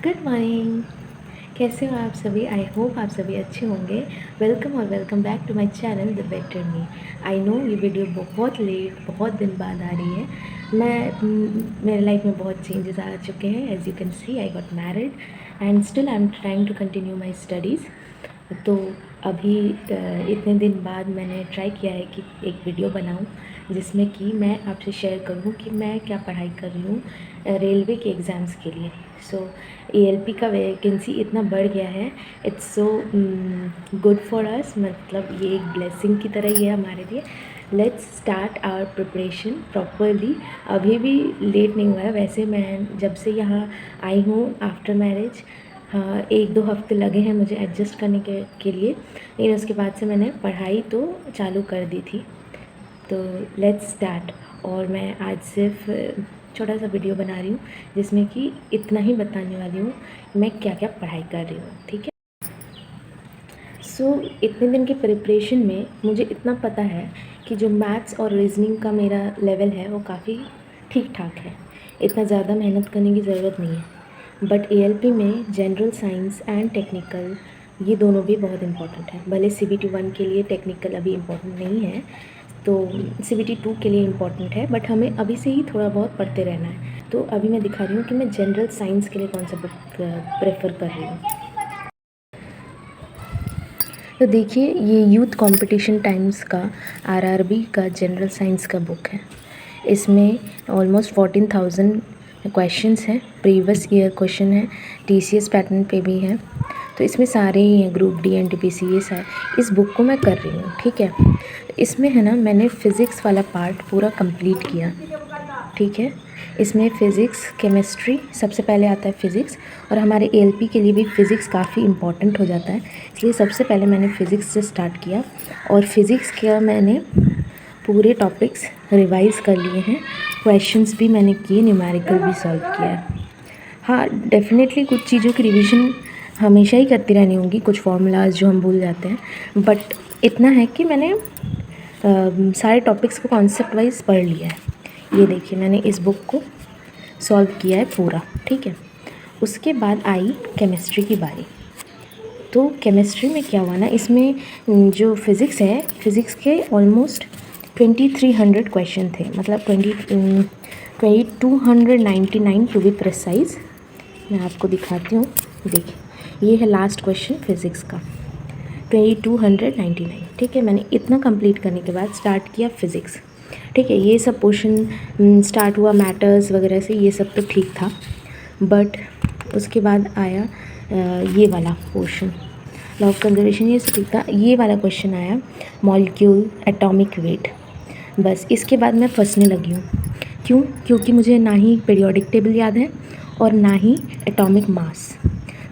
Good morning. कैसे हो आप सभी? आई होप आप सभी अच्छे होंगे। वेलकम और welcome back to my channel the better me. I know ये वीडियो बहुत लेट, बहुत दिन बाद आ रही है। मेरे लाइफ में बहुत चेंजेस आ चुके हैं। As you can see, I got married and still I am trying to continue my studies. तो अभी इतने दिन बाद मैंने ट्राई किया है कि एक वीडियो बनाऊं जिसमें कि मैं आपसे शेयर करूं कि मैं क्या पढ़ाई कर रही हूँ रेलवे के एग्ज़ाम्स के लिए। सो एएलपी का वैकेंसी इतना बढ़ गया है। It's so good for us, मतलब ये एक ब्लेसिंग की तरह ही है हमारे लिए। Let's start our preparation properly. अभी भी लेट नहीं हुआ है। वैसे मैं जब से यहाँ आई हूँ आफ्टर मैरिज, हाँ 1-2 हफ्ते लगे हैं मुझे एडजस्ट करने के लिए, लेकिन उसके बाद से मैंने पढ़ाई तो चालू कर दी थी। तो लेट्स स्टार्ट। और मैं आज सिर्फ छोटा सा वीडियो बना रही हूँ जिसमें कि इतना ही बताने वाली हूँ मैं क्या क्या पढ़ाई कर रही हूँ, ठीक है। सो इतने दिन की प्रिपरेशन में मुझे इतना पता है कि जो मैथ्स और रीजनिंग का मेरा लेवल है वो काफ़ी ठीक ठाक है। इतना ज़्यादा मेहनत करने की ज़रूरत नहीं है। बट एएलपी में जनरल साइंस एंड टेक्निकल, ये दोनों भी बहुत इंपॉर्टेंट है। भले CBT 1 के लिए टेक्निकल अभी इम्पोर्टेंट नहीं है, तो CBT 2 के लिए इम्पॉर्टेंट है, बट हमें अभी से ही थोड़ा बहुत पढ़ते रहना है। तो अभी मैं दिखा रही हूँ कि मैं जनरल साइंस के लिए कौन सा बुक प्रेफर कर रही हूँ। तो देखिए, ये यूथ कंपटीशन टाइम्स का RRB का जनरल साइंस का बुक है। इसमें ऑलमोस्ट 14,000 क्वेश्चंस हैं। प्रीवियस ईयर क्वेश्चन है, TCS पैटर्न पे भी है। तो इसमें सारे ही हैं, ग्रुप डी NTPC, ये सारे। इस बुक को मैं कर रही हूँ, ठीक है। इसमें है ना, मैंने फ़िज़िक्स वाला पार्ट पूरा कंप्लीट किया, ठीक है। इसमें फ़िज़िक्स, केमिस्ट्री, सबसे पहले आता है फ़िज़िक्स। और हमारे ALP के लिए भी फ़िज़िक्स काफ़ी इम्पॉर्टेंट हो जाता है, इसलिए सबसे पहले मैंने फ़िज़िक्स से स्टार्ट किया। और फ़िज़िक्स का मैंने पूरे टॉपिक्स रिवाइज़ कर लिए हैं। क्वेश्चंस भी मैंने किए, न्यूमेरिकल भी सॉल्व किया है। हाँ, डेफ़िनेटली कुछ चीज़ों की रिवीजन हमेशा ही करती रहनी होगी, कुछ फार्मूलाज जो हम भूल जाते हैं। बट इतना है कि मैंने सारे टॉपिक्स को कॉन्सेप्ट वाइज पढ़ लिया है। ये देखिए, मैंने इस बुक को सॉल्व किया है पूरा, ठीक है। उसके बाद आई केमिस्ट्री की बारी। तो केमिस्ट्री में क्या हुआ ना, इसमें जो फ़िज़िक्स है, फ़िज़िक्स के ऑलमोस्ट 2300 क्वेश्चन थे, मतलब 2299 टू बी प्रिसाइज़। मैं आपको दिखाती हूँ, देखिए ये है लास्ट क्वेश्चन फ़िज़िक्स का, 2299, ठीक है। मैंने इतना कंप्लीट करने के बाद स्टार्ट किया फ़िज़िक्स, ठीक है। ये सब पोर्शन स्टार्ट हुआ मैटर्स वगैरह से, ये सब तो ठीक था। बट उसके बाद आया ये वाला पोर्शन, लॉ ऑफ कंजर्वेशन, ये सब ठीक था। ये वाला क्वेश्चन आया, मॉलिक्यूल एटॉमिक वेट। बस इसके बाद मैं फंसने लगी हूँ। क्यों? क्योंकि मुझे ना ही पीरियोडिक टेबल याद है और ना ही एटॉमिक मास।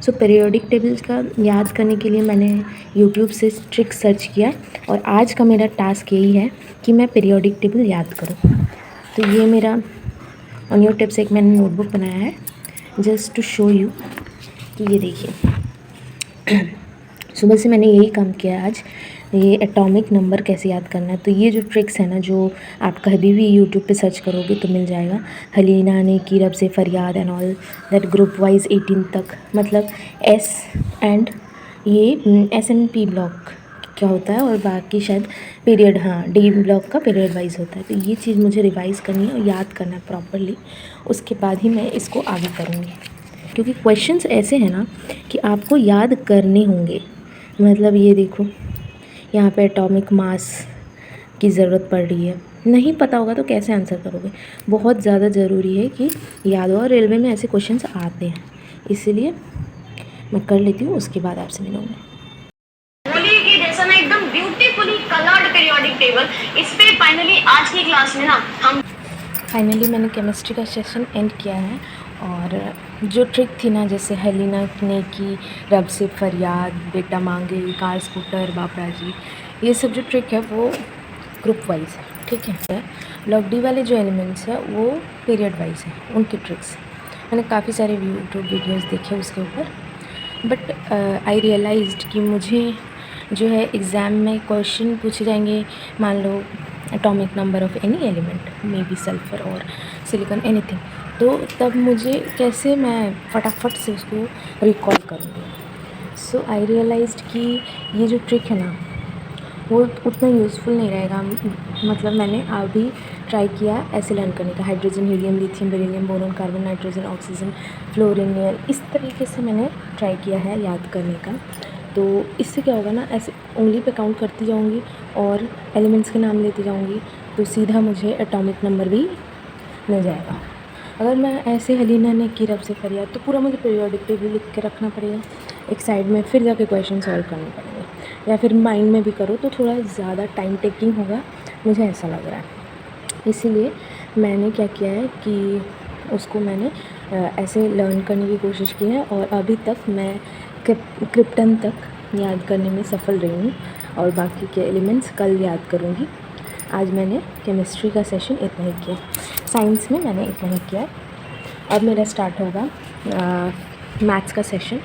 सो पीरियोडिक टेबल्स का याद करने के लिए मैंने यूट्यूब से ट्रिक सर्च किया, और आज का मेरा टास्क यही है कि मैं पीरियोडिक टेबल याद करूँ। तो ये मेरा ऑन योर टिप्स एक मैंने नोटबुक बनाया है, जस्ट टू शो यू कि ये देखिए सुबह से मैंने यही काम किया आज, ये एटॉमिक नंबर कैसे याद करना है। तो ये जो ट्रिक्स है ना, जो आप कभी भी यूट्यूब पे सर्च करोगे तो मिल जाएगा। हलीना ने की रब से फरियाद and all that, group wise 18 तक, मतलब एस एंड ये SNP ब्लॉक क्या होता है, और बाकी शायद पीरियड, हाँ D ब्लॉक का पीरियड वाइज होता है। तो ये चीज़ मुझे रिवाइज़ करनी है और याद करना है प्रॉपरली, उसके बाद ही मैं इसको आगे करूँगी। क्योंकि क्वेश्चंस ऐसे हैं ना कि आपको याद करने होंगे। मतलब ये देखो, यहाँ पे एटॉमिक मास की ज़रूरत पड़ रही है, नहीं पता होगा तो कैसे आंसर करोगे। बहुत ज़्यादा ज़रूरी है कि याद हो, और रेलवे में ऐसे क्वेश्चंस आते हैं, इसीलिए मैं कर लेती हूँ, उसके बाद आपसे मिलूँगी। होली के जैसा ना एकदम ब्यूटीफुली कलर्ड पीरियोडिक टेबल, इस पे फाइनली आज की क्लास में ना हम फाइनली मैंने केमिस्ट्री का सेशन एंड किया है। और जो ट्रिक थी ना, जैसे हलीना ने की रब से फरियाद, बेटा मांगे, कार स्कूटर बापरा जी, ये सब जो ट्रिक है वो ग्रुप वाइज है, ठीक है। ब्लॉक डी वाले जो एलिमेंट्स है वो पीरियड वाइज है, उनकी ट्रिक्स मैंने काफ़ी सारे यूट्यूब वीडियोज़ देखे उसके ऊपर। बट आई रियलाइज्ड कि मुझे जो है एग्ज़ाम में क्वेश्चन पूछे जाएंगे, मान लो atomic number of any element, may be sulphur और सिलिकॉन एनीथिंग, तो तब मुझे कैसे मैं फटाफट से उसको रिकॉल करूँगी। सो आई रियलाइज्ड कि ये जो ट्रिक है ना वो उतना यूज़फुल नहीं रहेगा। मतलब मैंने अभी ट्राई किया ऐसे लर्न करने का, hydrogen, helium, lithium, beryllium, boron, carbon, nitrogen, oxygen, fluorine, neon, इस तरीके से मैंने ट्राई किया है याद करने का। तो इससे क्या होगा ना, ऐसे उंगली पे काउंट करती जाऊँगी और एलिमेंट्स के नाम लेती जाऊँगी, तो सीधा मुझे एटॉमिक नंबर भी मिल जाएगा। अगर मैं ऐसे हेलिना ने की रब से करिया तो पूरा मुझे पीरियोडिक टेबल लिख के रखना पड़ेगा एक साइड में, फिर जाके क्वेश्चन सॉल्व करने पड़ेंगे, या फिर माइंड में भी करो तो थोड़ा ज़्यादा टाइम टेकिंग होगा, मुझे ऐसा लग रहा है। इसीलिए मैंने क्या किया है कि उसको मैंने ऐसे लर्न करने की कोशिश की है, और अभी तक मैं क्रिप्टन तक याद करने में सफल रही हूँ, और बाकी के एलिमेंट्स कल याद करूँगी। आज मैंने केमिस्ट्री का सेशन इतना ही किया, साइंस में मैंने इतना ही किया। अब मेरा स्टार्ट होगा मैथ्स का सेशन।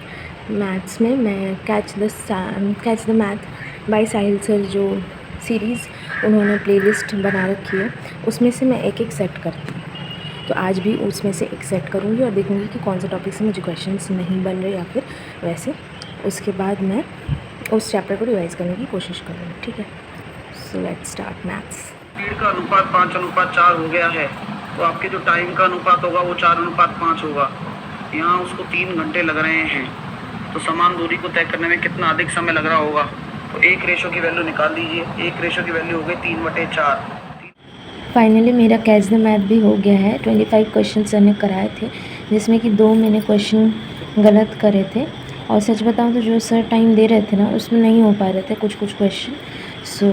मैथ्स में मैं catch the math bye Sahil sir जो सीरीज़ उन्होंने प्लेलिस्ट बना रखी है, उसमें से मैं एक एक सेट करती हूँ। तो आज भी उसमें से एक सेट करूँगी और देखूँगी कि कौन से टॉपिक से मुझे क्वेश्चंस नहीं बन रहे या फिर वैसे। उसके बाद मैं उस चैप्टर को रिवाइज करने की कोशिश करूँगी, ठीक है। So let's start maths. Speed का अनुपात 5:4 हो गया है, तो आपके जो टाइम का अनुपात होगा वो 4:5 होगा। यहाँ उसको 3 घंटे लग रहे हैं, तो समान दूरी को तय करने में कितना अधिक समय लग रहा होगा। तो एक रेशो की वैल्यू निकाल दीजिए। एक रेशो की वैल्यू हो गई 3/4। फाइनली मेरा कैच द मैथ भी हो गया है। 25 क्वेश्चन सर ने कराए थे, जिसमें कि 2 मैंने क्वेश्चन गलत करे थे, और सच बताऊं तो जो सर टाइम दे रहे थे ना उसमें नहीं हो पा रहे थे कुछ क्वेश्चन। सो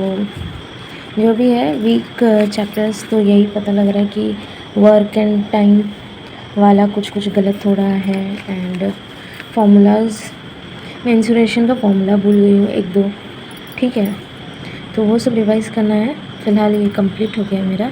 जो भी है वीक चैप्टर्स, तो यही पता लग रहा है कि वर्क एंड टाइम वाला कुछ गलत हो रहा है। एंड फार्मूलाज, मैं इंसुलेशन का फार्मूला भूल गई हूँ 1-2, ठीक है, तो वो सब रिवाइज़ करना है। फ़िलहाल ये कंप्लीट हो गया मेरा।